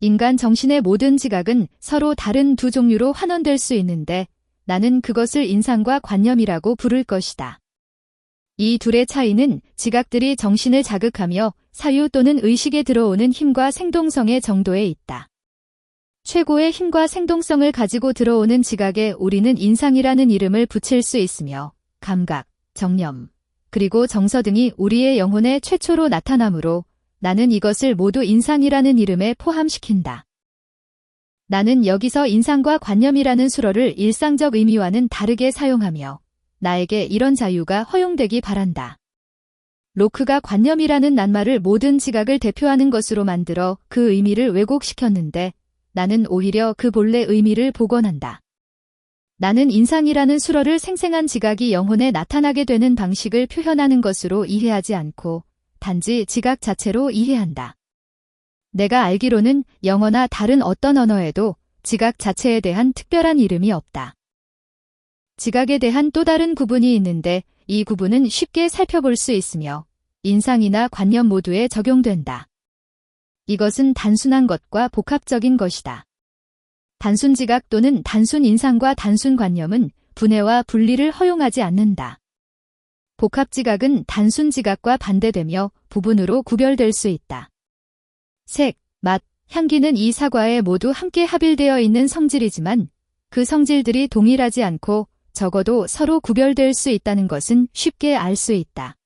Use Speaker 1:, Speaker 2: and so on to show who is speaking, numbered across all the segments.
Speaker 1: 인간 정신의 모든 지각은 서로 다른 두 종류로 환원될 수 있는데 나는 그것을 인상과 관념이라고 부를 것이다. 이 둘의 차이는 지각들이 정신을 자극하며 사유 또는 의식에 들어오는 힘과 생동성의 정도에 있다. 최고의 힘과 생동성을 가지고 들어오는 지각에 우리는 인상이라는 이름을 붙일 수 있으며 감각, 정념, 그리고 정서 등이 우리의 영혼에 최초로 나타나므로 나는 이것을 모두 인상이라는 이름에 포함시킨다. 나는 여기서 인상과 관념이라는 수어를 일상적 의미와는 다르게 사용하며 나에게 이런 자유가 허용되기 바란다. 로크가 관념이라는 낱말을 모든 지각을 대표하는 것으로 만들어 그 의미를 왜곡시켰는데 나는 오히려 그 본래 의미를 복원한다. 나는 인상이라는 수어를 생생한 지각이 영혼에 나타나게 되는 방식을 표현하는 것으로 이해하지 않고 단지 지각 자체로 이해한다. 내가 알기로는 영어나 다른 어떤 언어에도 지각 자체에 대한 특별한 이름이 없다. 지각에 대한 또 다른 구분이 있는데 이 구분은 쉽게 살펴볼 수 있으며 인상이나 관념 모두에 적용된다. 이것은 단순한 것과 복합적인 것이다. 단순 지각 또는 단순 인상과 단순 관념은 분해와 분리를 허용하지 않는다. 복합 지각은 단순 지각과 반대되며 부분으로 구별될 수 있다. 색, 맛, 향기는 이 사과에 모두 함께 합일되어 있는 성질이지만 그 성질들이 동일하지 않고 적어도 서로 구별될 수 있다는 것은 쉽게 알 수 있다.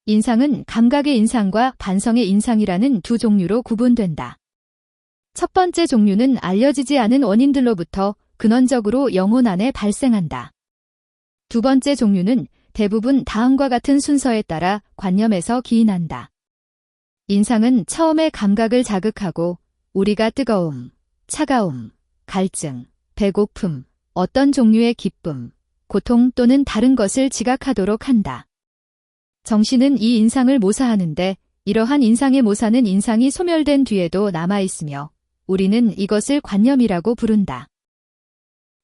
Speaker 1: 인상은 감각의 인상과 반성의 인상이라는 두 종류로 구분된다. 첫 번째 종류는 알려지지 않은 원인들로부터 근원적으로 영혼 안에 발생한다. 두 번째 종류는 대부분 다음과 같은 순서에 따라 관념에서 기인한다. 인상은 처음에 감각을 자극하고 우리가 뜨거움, 차가움, 갈증, 배고픔, 어떤 종류의 기쁨, 고통 또는 다른 것을 지각하도록 한다. 정신은 이 인상을 모사하는데 이러한 인상의 모사는 인상이 소멸된 뒤에도 남아있으며 우리는 이것을 관념이라고 부른다.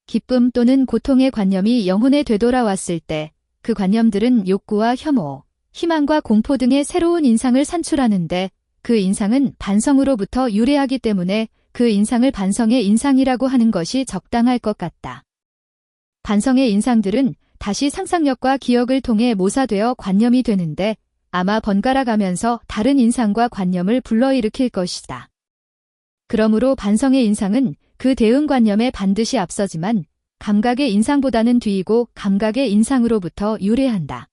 Speaker 1: 기쁨 또는 고통의 관념이 영혼에 되돌아왔을 때 그 관념들은 욕구와 혐오, 희망과 공포 등의 새로운 인상을 산출하는데 그 인상은 반성으로부터 유래하기 때문에 그 인상을 반성의 인상이라고 하는 것이 적당할 것 같다. 반성의 인상들은 다시 상상력과 기억을 통해 모사되어 관념이 되는데 아마 번갈아 가면서 다른 인상과 관념을 불러일으킬 것이다. 그러므로 반성의 인상은 그 대응관념에 반드시 앞서지만 감각의 인상보다는 뒤이고 감각의 인상으로부터 유래한다.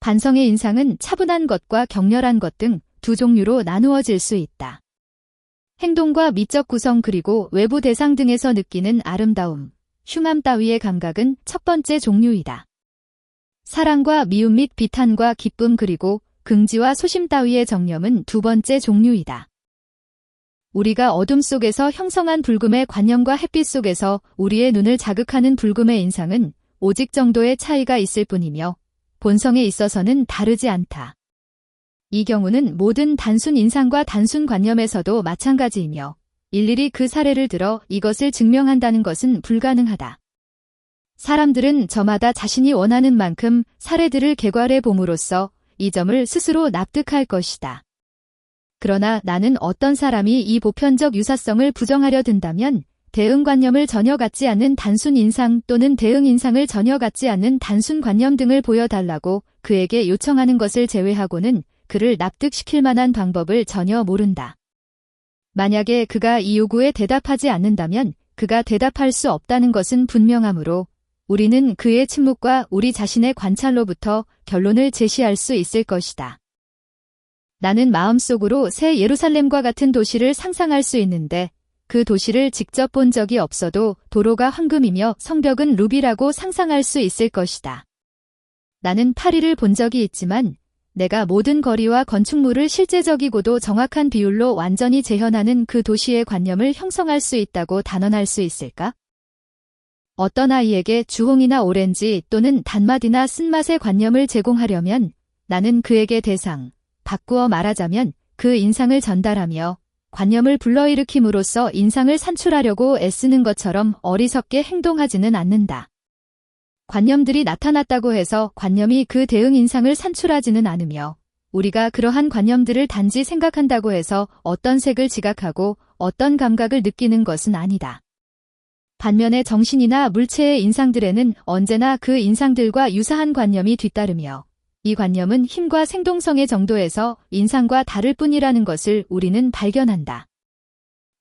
Speaker 1: 반성의 인상은 차분한 것과 격렬한 것 등 두 종류로 나누어질 수 있다. 행동과 미적 구성 그리고 외부 대상 등에서 느끼는 아름다움, 흉함 따위의 감각은 첫 번째 종류이다. 사랑과 미움 및 비탄과 기쁨 그리고 긍지와 소심 따위의 정념은 두 번째 종류이다. 우리가 어둠 속에서 형성한 불금의 관념과 햇빛 속에서 우리의 눈을 자극하는 불금의 인상은 오직 정도의 차이가 있을 뿐이며 본성에 있어서는 다르지 않다. 이 경우는 모든 단순 인상과 단순 관념에서도 마찬가지이며 일일이 그 사례를 들어 이것을 증명한다는 것은 불가능하다. 사람들은 저마다 자신이 원하는 만큼 사례들을 개괄해 봄으로써 이 점을 스스로 납득할 것이다. 그러나 나는 어떤 사람이 이 보편적 유사성을 부정하려 든다면 대응관념을 전혀 갖지 않는 단순 인상 또는 대응인상을 전혀 갖지 않는 단순 관념 등을 보여달라고 그에게 요청하는 것을 제외하고는 그를 납득시킬 만한 방법을 전혀 모른다. 만약에 그가 이 요구에 대답하지 않는다면 그가 대답할 수 없다는 것은 분명하므로 우리는 그의 침묵과 우리 자신의 관찰로부터 결론을 제시할 수 있을 것이다. 나는 마음속으로 새 예루살렘과 같은 도시를 상상할 수 있는데 그 도시를 직접 본 적이 없어도 도로가 황금이며 성벽은 루비라고 상상할 수 있을 것이다. 나는 파리를 본 적이 있지만 내가 모든 거리와 건축물을 실제적이고도 정확한 비율로 완전히 재현하는 그 도시의 관념을 형성할 수 있다고 단언할 수 있을까? 어떤 아이에게 주홍이나 오렌지 또는 단맛이나 쓴맛의 관념을 제공하려면 나는 그에게 대상, 바꾸어 말하자면 그 인상을 전달하며 관념을 불러일으킴으로써 인상을 산출하려고 애쓰는 것처럼 어리석게 행동하지는 않는다. 관념들이 나타났다고 해서 관념이 그 대응 인상을 산출하지는 않으며 우리가 그러한 관념들을 단지 생각한다고 해서 어떤 색을 지각하고 어떤 감각을 느끼는 것은 아니다. 반면에 정신이나 물체의 인상들에는 언제나 그 인상들과 유사한 관념이 뒤따르며 이 관념은 힘과 생동성의 정도에서 인상과 다를 뿐이라는 것을 우리는 발견한다.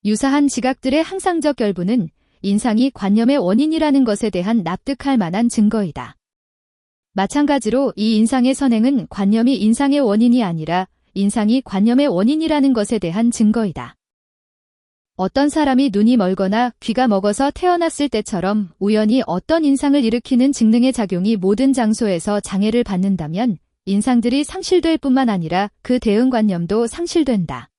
Speaker 1: 유사한 지각들의 항상적 결부는 인상이 관념의 원인이라는 것에 대한 납득할 만한 증거이다. 마찬가지로 이 인상의 선행은 관념이 인상의 원인이 아니라 인상이 관념의 원인이라는 것에 대한 증거이다. 어떤 사람이 눈이 멀거나 귀가 먹어서 태어났을 때처럼 우연히 어떤 인상을 일으키는 직능의 작용이 모든 장소에서 장애를 받는다면 인상들이 상실될 뿐만 아니라 그 대응관념도 상실된다.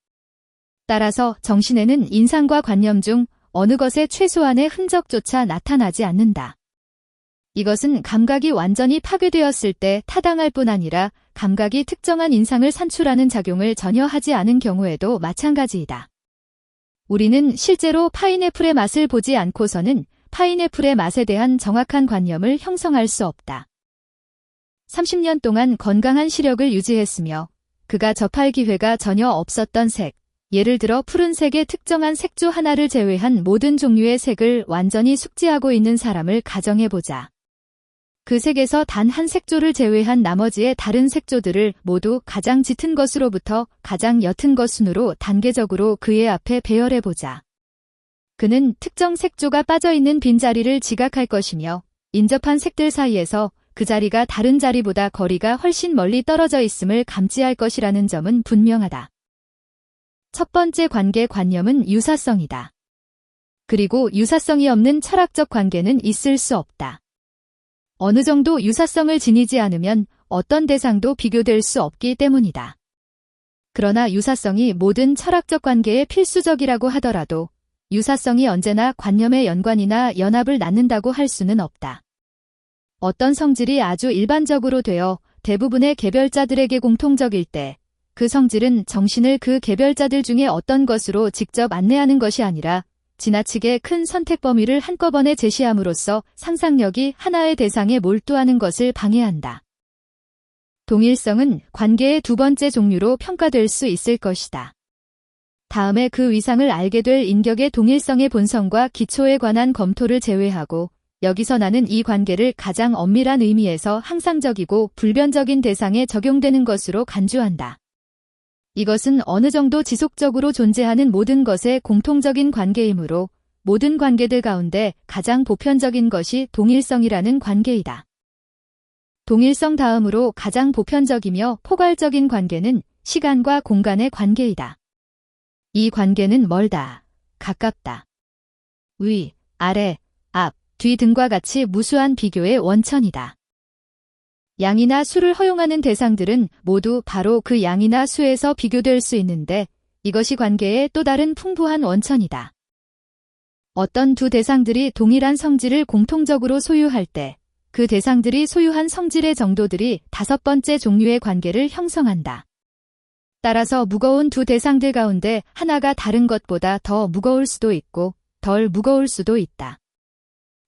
Speaker 1: 따라서 정신에는 인상과 관념 중 어느 것의 최소한의 흔적조차 나타나지 않는다. 이것은 감각이 완전히 파괴되었을 때 타당할 뿐 아니라 감각이 특정한 인상을 산출하는 작용을 전혀 하지 않은 경우에도 마찬가지이다. 우리는 실제로 파인애플의 맛을 보지 않고서는 파인애플의 맛에 대한 정확한 관념을 형성할 수 없다. 30년 동안 건강한 시력을 유지했으며 그가 접할 기회가 전혀 없었던 색, 예를 들어 푸른색의 특정한 색조 하나를 제외한 모든 종류의 색을 완전히 숙지하고 있는 사람을 가정해보자. 그 색에서 단 한 색조를 제외한 나머지의 다른 색조들을 모두 가장 짙은 것으로부터 가장 옅은 것 순으로 단계적으로 그의 앞에 배열해보자. 그는 특정 색조가 빠져있는 빈자리를 지각할 것이며 인접한 색들 사이에서 그 자리가 다른 자리보다 거리가 훨씬 멀리 떨어져 있음을 감지할 것이라는 점은 분명하다. 첫 번째 관계 관념은 유사성이다. 그리고 유사성이 없는 철학적 관계는 있을 수 없다. 어느 정도 유사성을 지니지 않으면 어떤 대상도 비교될 수 없기 때문이다. 그러나 유사성이 모든 철학적 관계에 필수적이라고 하더라도 유사성이 언제나 관념의 연관이나 연합을 낳는다고 할 수는 없다. 어떤 성질이 아주 일반적으로 되어 대부분의 개별자들에게 공통적일 때 그 성질은 정신을 그 개별자들 중에 어떤 것으로 직접 안내하는 것이 아니라 지나치게 큰 선택 범위를 한꺼번에 제시함으로써 상상력이 하나의 대상에 몰두하는 것을 방해한다. 동일성은 관계의 두 번째 종류로 평가될 수 있을 것이다. 다음에 그 위상을 알게 될 인격의 동일성의 본성과 기초에 관한 검토를 제외하고 여기서 나는 이 관계를 가장 엄밀한 의미에서 항상적이고 불변적인 대상에 적용되는 것으로 간주한다. 이것은 어느 정도 지속적으로 존재하는 모든 것의 공통적인 관계이므로 모든 관계들 가운데 가장 보편적인 것이 동일성이라는 관계이다. 동일성 다음으로 가장 보편적이며 포괄적인 관계는 시간과 공간의 관계이다. 이 관계는 멀다, 가깝다, 위, 아래, 앞, 뒤 등과 같이 무수한 비교의 원천이다. 양이나 수를 허용하는 대상들은 모두 바로 그 양이나 수에서 비교될 수 있는데 이것이 관계의 또 다른 풍부한 원천이다. 어떤 두 대상들이 동일한 성질을 공통적으로 소유할 때 그 대상들이 소유한 성질의 정도들이 다섯 번째 종류의 관계를 형성한다. 따라서 무거운 두 대상들 가운데 하나가 다른 것보다 더 무거울 수도 있고 덜 무거울 수도 있다.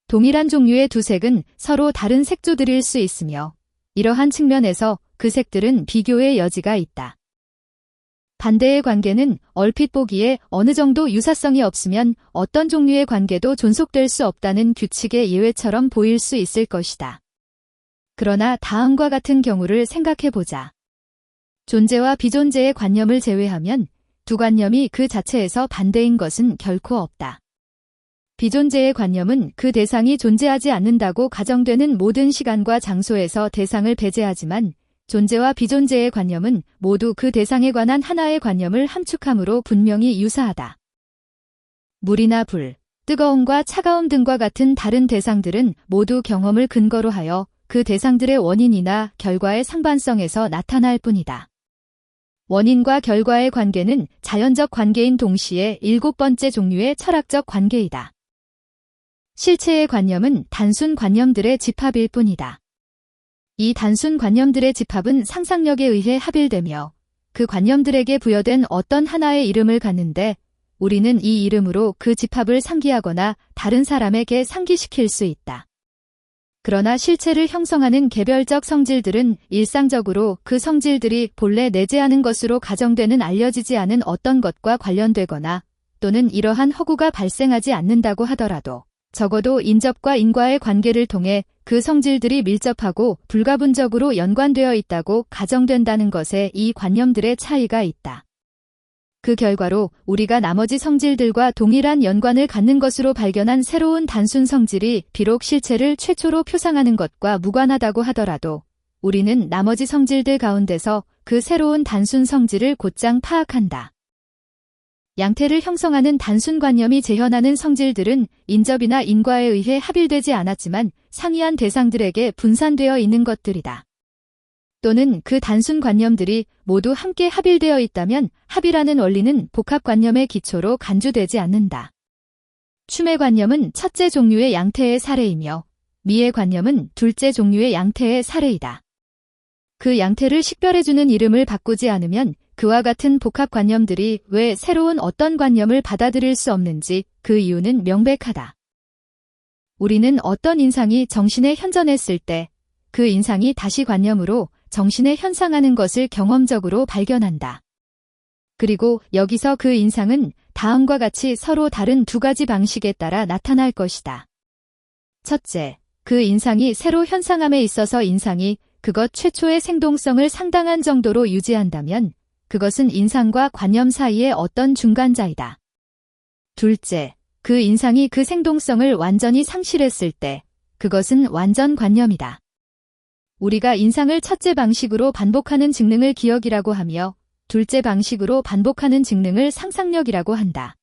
Speaker 1: 동일한 종류의 두 색은 서로 다른 색조들일 수 있으며 이러한 측면에서 그 색들은 비교의 여지가 있다. 반대의 관계는 얼핏 보기에 어느 정도 유사성이 없으면 어떤 종류의 관계도 존속될 수 없다는 규칙의 예외처럼 보일 수 있을 것이다. 그러나 다음과 같은 경우를 생각해보자. 존재와 비존재의 관념을 제외하면 두 관념이 그 자체에서 반대인 것은 결코 없다. 비존재의 관념은 그 대상이 존재하지 않는다고 가정되는 모든 시간과 장소에서 대상을 배제하지만 존재와 비존재의 관념은 모두 그 대상에 관한 하나의 관념을 함축함으로 분명히 유사하다. 물이나 불, 뜨거움과 차가움 등과 같은 다른 대상들은 모두 경험을 근거로 하여 그 대상들의 원인이나 결과의 상반성에서 나타날 뿐이다. 원인과 결과의 관계는 자연적 관계인 동시에 일곱 번째 종류의 철학적 관계이다. 실체의 관념은 단순 관념들의 집합일 뿐이다. 이 단순 관념들의 집합은 상상력에 의해 합일되며 그 관념들에게 부여된 어떤 하나의 이름을 갖는데 우리는 이 이름으로 그 집합을 상기하거나 다른 사람에게 상기시킬 수 있다. 그러나 실체를 형성하는 개별적 성질들은 일상적으로 그 성질들이 본래 내재하는 것으로 가정되는 알려지지 않은 어떤 것과 관련되거나 또는 이러한 허구가 발생하지 않는다고 하더라도 적어도 인접과 인과의 관계를 통해 그 성질들이 밀접하고 불가분적으로 연관되어 있다고 가정된다는 것에 이 관념들의 차이가 있다. 그 결과로 우리가 나머지 성질들과 동일한 연관을 갖는 것으로 발견한 새로운 단순 성질이 비록 실체를 최초로 표상하는 것과 무관하다고 하더라도 우리는 나머지 성질들 가운데서 그 새로운 단순 성질을 곧장 파악한다. 양태를 형성하는 단순 관념이 재현하는 성질들은 인접이나 인과에 의해 합일되지 않았지만 상이한 대상들에게 분산되어 있는 것들이다. 또는 그 단순 관념들이 모두 함께 합일되어 있다면 합이라는 원리는 복합관념의 기초로 간주되지 않는다. 춤의 관념은 첫째 종류의 양태의 사례이며 미의 관념은 둘째 종류의 양태의 사례이다. 그 양태를 식별해주는 이름을 바꾸지 않으면 그와 같은 복합관념들이 왜 새로운 어떤 관념을 받아들일 수 없는지 그 이유는 명백하다. 우리는 어떤 인상이 정신에 현전했을 때 그 인상이 다시 관념으로 정신에 현상하는 것을 경험적으로 발견한다. 그리고 여기서 그 인상은 다음과 같이 서로 다른 두 가지 방식에 따라 나타날 것이다. 첫째, 그 인상이 새로 현상함에 있어서 인상이 그것 최초의 생동성을 상당한 정도로 유지한다면 그것은 인상과 관념 사이의 어떤 중간자이다. 둘째, 그 인상이 그 생동성을 완전히 상실했을 때 그것은 완전 관념이다. 우리가 인상을 첫째 방식으로 반복하는 직능을 기억이라고 하며 둘째 방식으로 반복하는 직능을 상상력이라고 한다.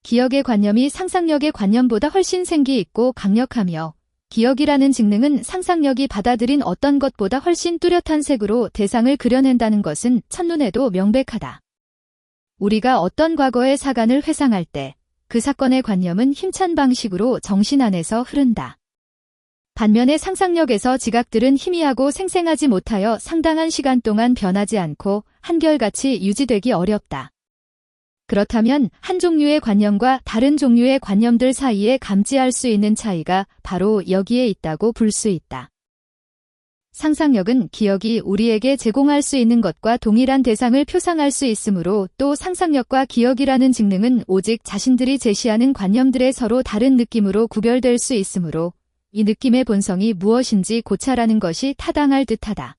Speaker 1: 기억의 관념이 상상력의 관념보다 훨씬 생기 있고 강력하며 기억이라는 직능은 상상력이 받아들인 어떤 것보다 훨씬 뚜렷한 색으로 대상을 그려낸다는 것은 첫눈에도 명백하다. 우리가 어떤 과거의 사간을 회상할 때 그 사건의 관념은 힘찬 방식으로 정신 안에서 흐른다. 반면에 상상력에서 지각들은 희미하고 생생하지 못하여 상당한 시간 동안 변하지 않고 한결같이 유지되기 어렵다. 그렇다면 한 종류의 관념과 다른 종류의 관념들 사이에 감지할 수 있는 차이가 바로 여기에 있다고 볼 수 있다. 상상력은 기억이 우리에게 제공할 수 있는 것과 동일한 대상을 표상할 수 있으므로 또 상상력과 기억이라는 직능은 오직 자신들이 제시하는 관념들의 서로 다른 느낌으로 구별될 수 있으므로 이 느낌의 본성이 무엇인지 고찰하는 것이 타당할 듯하다.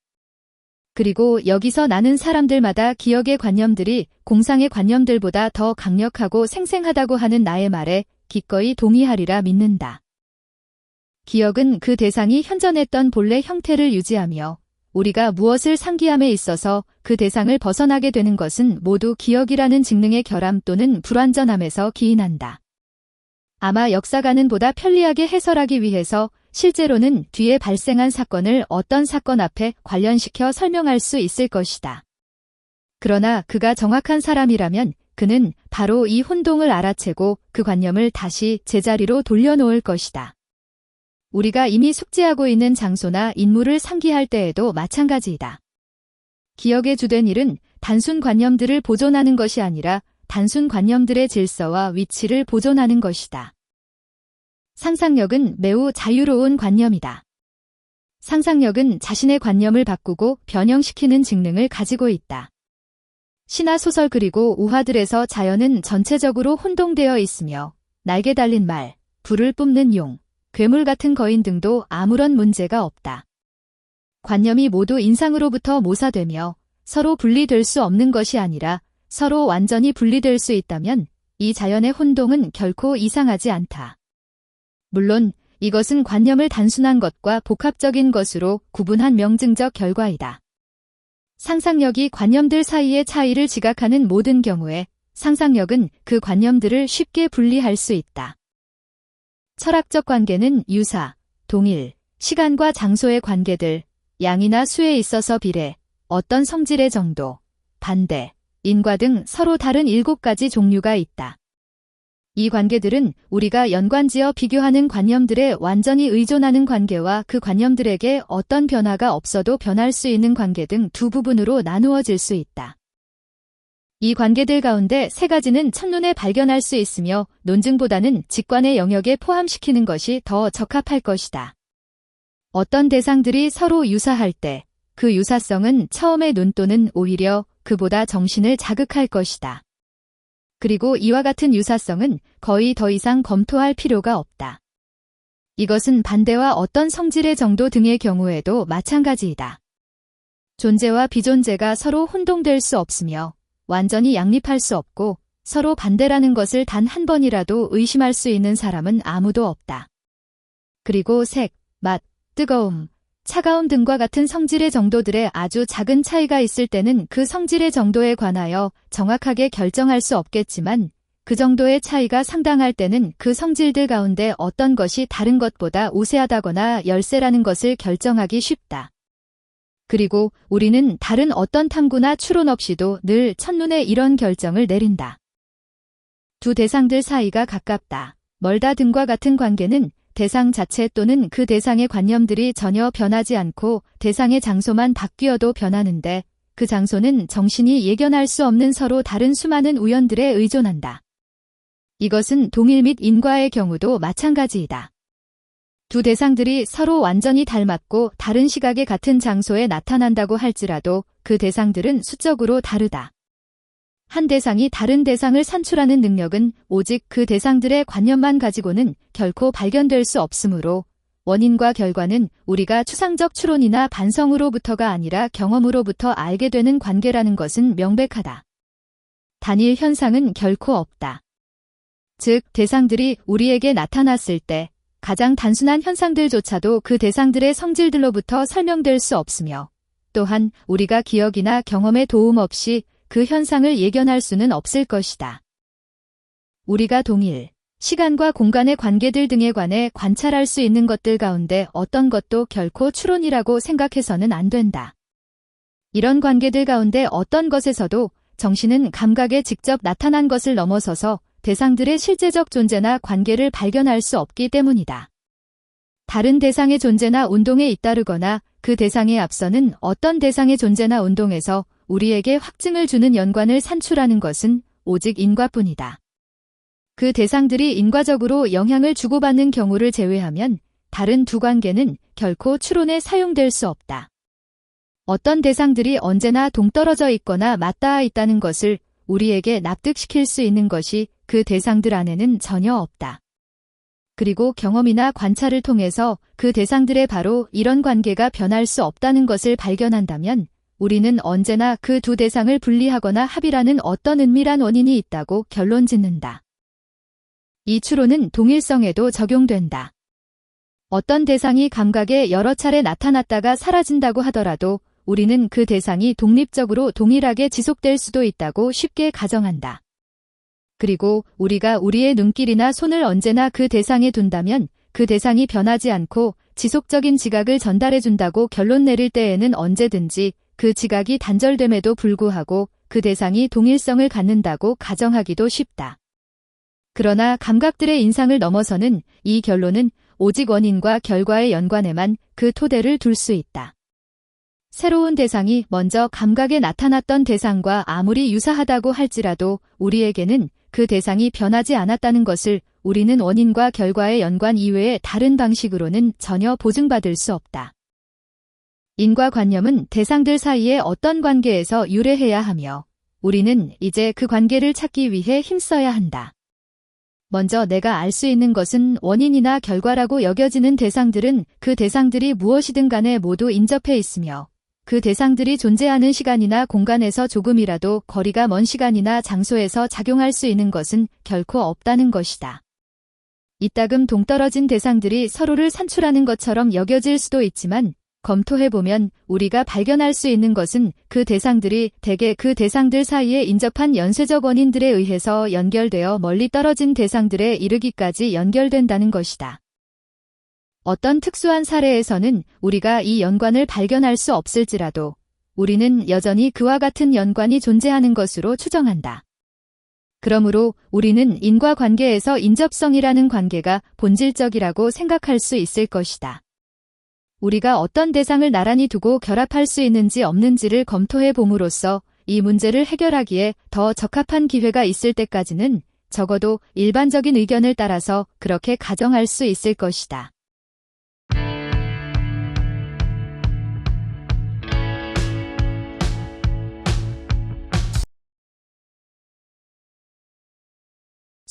Speaker 1: 그리고 여기서 나는 사람들마다 기억의 관념들이 공상의 관념들보다 더 강력하고 생생하다고 하는 나의 말에 기꺼이 동의하리라 믿는다. 기억은 그 대상이 현존했던 본래 형태를 유지하며 우리가 무엇을 상기함에 있어서 그 대상을 벗어나게 되는 것은 모두 기억이라는 직능의 결함 또는 불완전함에서 기인한다. 아마 역사가는 보다 편리하게 해설하기 위해서 실제로는 뒤에 발생한 사건을 어떤 사건 앞에 관련시켜 설명할 수 있을 것이다. 그러나 그가 정확한 사람이라면 그는 바로 이 혼동을 알아채고 그 관념을 다시 제자리로 돌려놓을 것이다. 우리가 이미 숙지하고 있는 장소나 인물을 상기할 때에도 마찬가지이다. 기억의 주된 일은 단순 관념들을 보존하는 것이 아니라 단순 관념들의 질서와 위치를 보존하는 것이다. 상상력은 매우 자유로운 관념이다. 상상력은 자신의 관념을 바꾸고 변형시키는 직능을 가지고 있다. 시나 소설 그리고 우화들에서 자연은 전체적으로 혼동되어 있으며 날개 달린 말, 불을 뿜는 용, 괴물 같은 거인 등도 아무런 문제가 없다. 관념이 모두 인상으로부터 모사되며 서로 분리될 수 없는 것이 아니라 서로 완전히 분리될 수 있다면 이 자연의 혼동은 결코 이상하지 않다. 물론 이것은 관념을 단순한 것과 복합적인 것으로 구분한 명증적 결과이다. 상상력이 관념들 사이의 차이를 지각하는 모든 경우에 상상력은 그 관념들을 쉽게 분리할 수 있다. 철학적 관계는 유사, 동일, 시간과 장소의 관계들, 양이나 수에 있어서 비례, 어떤 성질의 정도, 반대, 인과 등 서로 다른 7가지 종류가 있다. 이 관계들은 우리가 연관지어 비교하는 관념들에 완전히 의존하는 관계와 그 관념들에게 어떤 변화가 없어도 변할 수 있는 관계 등 두 부분으로 나누어질 수 있다. 이 관계들 가운데 3가지는 첫눈에 발견할 수 있으며 논증보다는 직관의 영역에 포함시키는 것이 더 적합할 것이다. 어떤 대상들이 서로 유사할 때 그 유사성은 처음의 눈 또는 오히려 그보다 정신을 자극할 것이다. 그리고 이와 같은 유사성은 거의 더 이상 검토할 필요가 없다. 이것은 반대와 어떤 성질의 정도 등의 경우에도 마찬가지이다. 존재와 비존재가 서로 혼동될 수 없으며 완전히 양립할 수 없고 서로 반대라는 것을 단 한 번이라도 의심할 수 있는 사람은 아무도 없다. 그리고 색, 맛, 뜨거움, 차가움 등과 같은 성질의 정도들의 아주 작은 차이가 있을 때는 그 성질의 정도에 관하여 정확하게 결정할 수 없겠지만 그 정도의 차이가 상당할 때는 그 성질들 가운데 어떤 것이 다른 것보다 우세하다거나 열세라는 것을 결정하기 쉽다. 그리고 우리는 다른 어떤 탐구나 추론 없이도 늘 첫눈에 이런 결정을 내린다. 두 대상들 사이가 가깝다, 멀다 등과 같은 관계는 대상 자체 또는 그 대상의 관념들이 전혀 변하지 않고 대상의 장소만 바뀌어도 변하는데 그 장소는 정신이 예견할 수 없는 서로 다른 수많은 우연들에 의존한다. 이것은 동일 및 인과의 경우도 마찬가지이다. 두 대상들이 서로 완전히 닮았고 다른 시각에 같은 장소에 나타난다고 할지라도 그 대상들은 수적으로 다르다. 한 대상이 다른 대상을 산출하는 능력은 오직 그 대상들의 관념만 가지고는 결코 발견될 수 없으므로 원인과 결과는 우리가 추상적 추론이나 반성으로부터가 아니라 경험으로부터 알게 되는 관계라는 것은 명백하다. 단일 현상은 결코 없다. 즉, 대상들이 우리에게 나타났을 때 가장 단순한 현상들조차도 그 대상들의 성질들로부터 설명될 수 없으며 또한 우리가 기억이나 경험의 도움 없이 그 현상을 예견할 수는 없을 것이다. 우리가 동일, 시간과 공간의 관계들 등에 관해 관찰할 수 있는 것들 가운데 어떤 것도 결코 추론이라고 생각해서는 안 된다. 이런 관계들 가운데 어떤 것에서도 정신은 감각에 직접 나타난 것을 넘어서서 대상들의 실제적 존재나 관계를 발견할 수 없기 때문이다. 다른 대상의 존재나 운동에 잇따르거나 그 대상에 앞서는 어떤 대상의 존재나 운동에서 우리에게 확증을 주는 연관을 산출하는 것은 오직 인과뿐이다. 그 대상들이 인과적으로 영향을 주고받는 경우를 제외하면 다른 두 관계는 결코 추론에 사용될 수 없다. 어떤 대상들이 언제나 동떨어져 있거나 맞닿아 있다는 것을 우리에게 납득시킬 수 있는 것이 그 대상들 안에는 전혀 없다. 그리고 경험이나 관찰을 통해서 그 대상들의 바로 이런 관계가 변할 수 없다는 것을 발견한다면 우리는 언제나 그 두 대상을 분리하거나 합이라는 어떤 은밀한 원인이 있다고 결론 짓는다. 이 추론은 동일성에도 적용된다. 어떤 대상이 감각에 여러 차례 나타났다가 사라진다고 하더라도 우리는 그 대상이 독립적으로 동일하게 지속될 수도 있다고 쉽게 가정한다. 그리고 우리가 우리의 눈길이나 손을 언제나 그 대상에 둔다면 그 대상이 변하지 않고 지속적인 지각을 전달해준다고 결론 내릴 때에는 언제든지 그 지각이 단절됨에도 불구하고 그 대상이 동일성을 갖는다고 가정하기도 쉽다. 그러나 감각들의 인상을 넘어서는 이 결론은 오직 원인과 결과의 연관에만 그 토대를 둘 수 있다. 새로운 대상이 먼저 감각에 나타났던 대상과 아무리 유사하다고 할지라도 우리에게는 그 대상이 변하지 않았다는 것을 우리는 원인과 결과의 연관 이외의 다른 방식으로는 전혀 보증받을 수 없다. 인과관념은 대상들 사이의 어떤 관계에서 유래해야 하며 우리는 이제 그 관계를 찾기 위해 힘써야 한다. 먼저 내가 알 수 있는 것은 원인이나 결과라고 여겨지는 대상들은 그 대상들이 무엇이든 간에 모두 인접해 있으며 그 대상들이 존재하는 시간이나 공간에서 조금이라도 거리가 먼 시간이나 장소에서 작용할 수 있는 것은 결코 없다는 것이다. 이따금 동떨어진 대상들이 서로를 산출하는 것처럼 여겨질 수도 있지만 검토해보면 우리가 발견할 수 있는 것은 그 대상들이 대개 그 대상들 사이에 인접한 연쇄적 원인들에 의해서 연결되어 멀리 떨어진 대상들에 이르기까지 연결된다는 것이다. 어떤 특수한 사례에서는 우리가 이 연관을 발견할 수 없을지라도 우리는 여전히 그와 같은 연관이 존재하는 것으로 추정한다. 그러므로 우리는 인과관계에서 인접성이라는 관계가 본질적이라고 생각할 수 있을 것이다. 우리가 어떤 대상을 나란히 두고 결합할 수 있는지 없는지를 검토해 봄으로써 이 문제를 해결하기에 더 적합한 기회가 있을 때까지는 적어도 일반적인 의견을 따라서 그렇게 가정할 수 있을 것이다.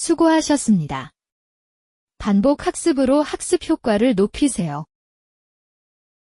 Speaker 1: 수고하셨습니다. 반복 학습으로 학습 효과를 높이세요.